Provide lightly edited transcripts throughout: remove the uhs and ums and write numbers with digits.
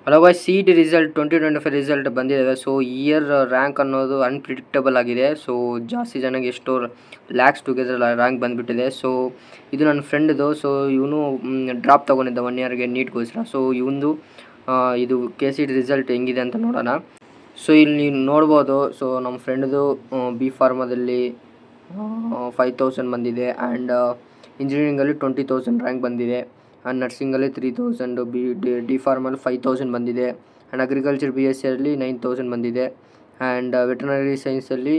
Hello guys, CET result 2025 result ಬಂದಿದೆ. So here rank ಅನ್ನೋದು unpredictable ಆಗಿದೆ. ಸೊ ಜಾಸ್ತಿ ಜನಕ್ಕೆ ಎಷ್ಟೋ ಲ್ಯಾಕ್ಸ್ ಟುಗೆದರ್ ರ್ಯಾಂಕ್ ಬಂದುಬಿಟ್ಟಿದೆ. ಸೊ ಇದು ನನ್ನ ಫ್ರೆಂಡ್ದು. ಸೊ ಇವನು ಡ್ರಾಪ್ ತೊಗೊಂಡಿದ್ದ 1 ಇಯರ್ಗೆ ನೀಟ್ಗೋಸ್ಕರ. ಸೊ ಇವನು ಇದು CET ರಿಸಲ್ಟ್ ಹೆಂಗಿದೆ ಅಂತ ನೋಡೋಣ. ಸೊ ಇಲ್ಲಿ ನೀವು ನೋಡ್ಬೋದು. ಸೊ ನಮ್ಮ ಫ್ರೆಂಡ್ದು ಬಿ ಫಾರ್ಮಾದಲ್ಲಿ 5000 ಬಂದಿದೆ. ಆ್ಯಂಡ್ ಇಂಜಿನಿಯರಿಂಗಲ್ಲಿ 20,000 ರ್ಯಾಂಕ್ ಬಂದಿದೆ. ಆ್ಯಂಡ್ ನರ್ಸಿಂಗಲ್ಲಿ 3000, ಡಿ ಫಾರ್ಮಲ್ಲಿ 5000 ಬಂದಿದೆ. ಆ್ಯಂಡ್ ಅಗ್ರಿಕಲ್ಚರ್ BSCಯಲ್ಲಿ 9000 ಬಂದಿದೆ. ಆ್ಯಂಡ್ ವೆಟರ್ನರಿ ಸೈನ್ಸಲ್ಲಿ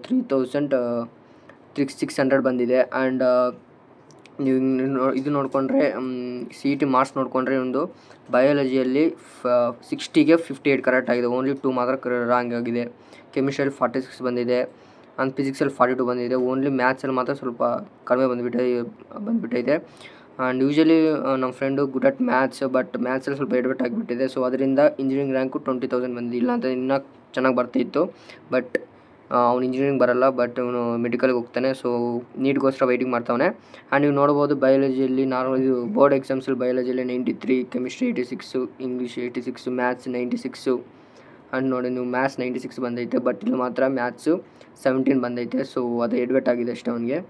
3600 ಬಂದಿದೆ. ಆ್ಯಂಡ್ ನೀವು ಇದು ನೋಡಿಕೊಂಡ್ರೆ CET ಮಾರ್ಕ್ಸ್ ನೋಡಿಕೊಂಡ್ರೆ ಒಂದು ಬಯಾಲಜಿಯಲ್ಲಿ 60ಗೆ 58 ಕರೆಕ್ಟ್ ಆಗಿದೆ. ಓನ್ಲಿ 2 ಮಾತ್ರ ರಾಂಗ್ ಆಗಿದೆ. ಕೆಮಿಸ್ಟ್ರಿಯಲ್ಲಿ 46 ಬಂದಿದೆ. ಆ್ಯಂಡ್ ಫಿಸಿಕ್ಸಲ್ಲಿ 42 ಬಂದಿದೆ. ಓನ್ಲಿ ಮ್ಯಾಥ್ಸಲ್ಲಿ ಮಾತ್ರ ಸ್ವಲ್ಪ ಕಡಿಮೆ ಬಂದುಬಿಟ್ಟಿದೆ. ಆ್ಯಂಡ್ ಯೂಶಲಿ ನಮ್ಮ friend good at maths, but ಮ್ಯಾಥ್ಸಲ್ಲಿ ಸ್ವಲ್ಪ ಎಡವಟ್ಟು ಆಗಿಬಿಟ್ಟಿದೆ. ಸೊ ಅದರಿಂದ ಇಂಜಿನಿಯರಿಂಗ್ ರ್ಯಾಂಕು 20,000 ಬಂದಿದೆ. ಇಲ್ಲ ಅಂತ ಇನ್ನೂ ಚೆನ್ನಾಗಿ ಬರ್ತಿತ್ತು. ಬಟ್ ಅವ್ನು ಇಂಜಿನಿಯರಿಂಗ್ ಬರಲ್ಲ, ಬಟ್ ಅವನು ಮೆಡಿಕಲ್ಗೆ ಹೋಗ್ತಾನೆ. ಸೊ ನೀಟ್ಗೋಸ್ಕರ ವೆಯ್ಟಿಂಗ್ ಮಾಡ್ತಾವನೆ. ಆ್ಯಂಡ್ ನೀವು ನೋಡ್ಬೋದು ಬಯಾಲಜಿಯಲ್ಲಿ ಇದು ಬೋರ್ಡ್ ಎಕ್ಸಾಮ್ಸಲ್ಲಿ ಬಯಾಲಜಿಯಲ್ಲಿ 93, ಕೆಮಿಸ್ಟ್ರಿ 86, ಇಂಗ್ಲೀಷ್ 86, ಮ್ಯಾಥ್ಸ್ 96. ಆ್ಯಂಡ್ ನೋಡಿ ನೀವು ಮ್ಯಾಥ್ಸ್ 96 ಬಂದೈತೆ, ಬಟ್ ಇಲ್ಲಿ ಮಾತ್ರ ಮ್ಯಾಥ್ಸು 17 ಬಂದೈತೆ. ಸೊ ಅದು ಎಡವಟ್ ಆಗಿದೆ ಅಷ್ಟೇ ಅವನಿಗೆ.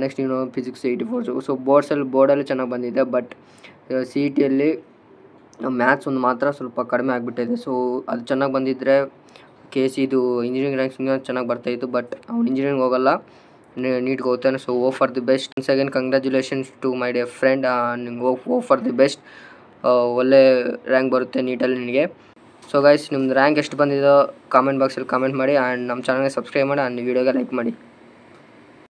ನೆಕ್ಸ್ಟ್ ನೀವು ಫಿಸಿಕ್ಸ್ 84. ಸೊ ಬೋರ್ಡಲ್ಲಿ ಚೆನ್ನಾಗಿ ಬಂದಿದೆ. ಬಟ್ CETಯಲ್ಲಿ ಮ್ಯಾಥ್ಸ್ ಒಂದು ಮಾತ್ರ ಸ್ವಲ್ಪ ಕಡಿಮೆ ಆಗಿಬಿಟ್ಟಿದೆ. ಸೊ ಅದು ಚೆನ್ನಾಗಿ ಬಂದಿದ್ದರೆ ಇದು ಇಂಜಿನಿಯರಿಂಗ್ ರ್ಯಾಂಕ್ಸ್ ಚೆನ್ನಾಗಿ ಬರ್ತಾಯಿತ್ತು. ಬಟ್ ಅವ್ನು ಇಂಜಿನಿಯರಿಂಗ್ ಹೋಗಲ್ಲ, ನೀಟ್ಗೆ ಹೋಗ್ತಾನೆ. So all for the best. Once again congratulations to my dear friend. ನಿಮ್ಗೆ ಓ ಫಾರ್ ದಿ ಬೆಸ್ಟ್. ಒಳ್ಳೆ ರ್ಯಾಂಕ್ ಬರುತ್ತೆ ನೀಟಲ್ಲಿ ನಿನಗೆ. ಸೊ ಗೈಸ್, ನಿಮ್ದು ರ್ಯಾಂಕ್ ಎಷ್ಟು ಬಂದಿದೋ ಕಾಮೆಂಟ್ ಬಾಕ್ಸಲ್ಲಿ ಕಾಮೆಂಟ್ ಮಾಡಿ. ಆ್ಯಂಡ್ ನಮ್ಮ ಚಾನಲ್ಗೆ ಸಬ್ಸ್ಕ್ರೈಬ್ ಮಾಡಿ. ಆ್ಯಂಡ್ ವಿಡಿಯೋಗೆ ಲೈಕ್ ಮಾಡಿ.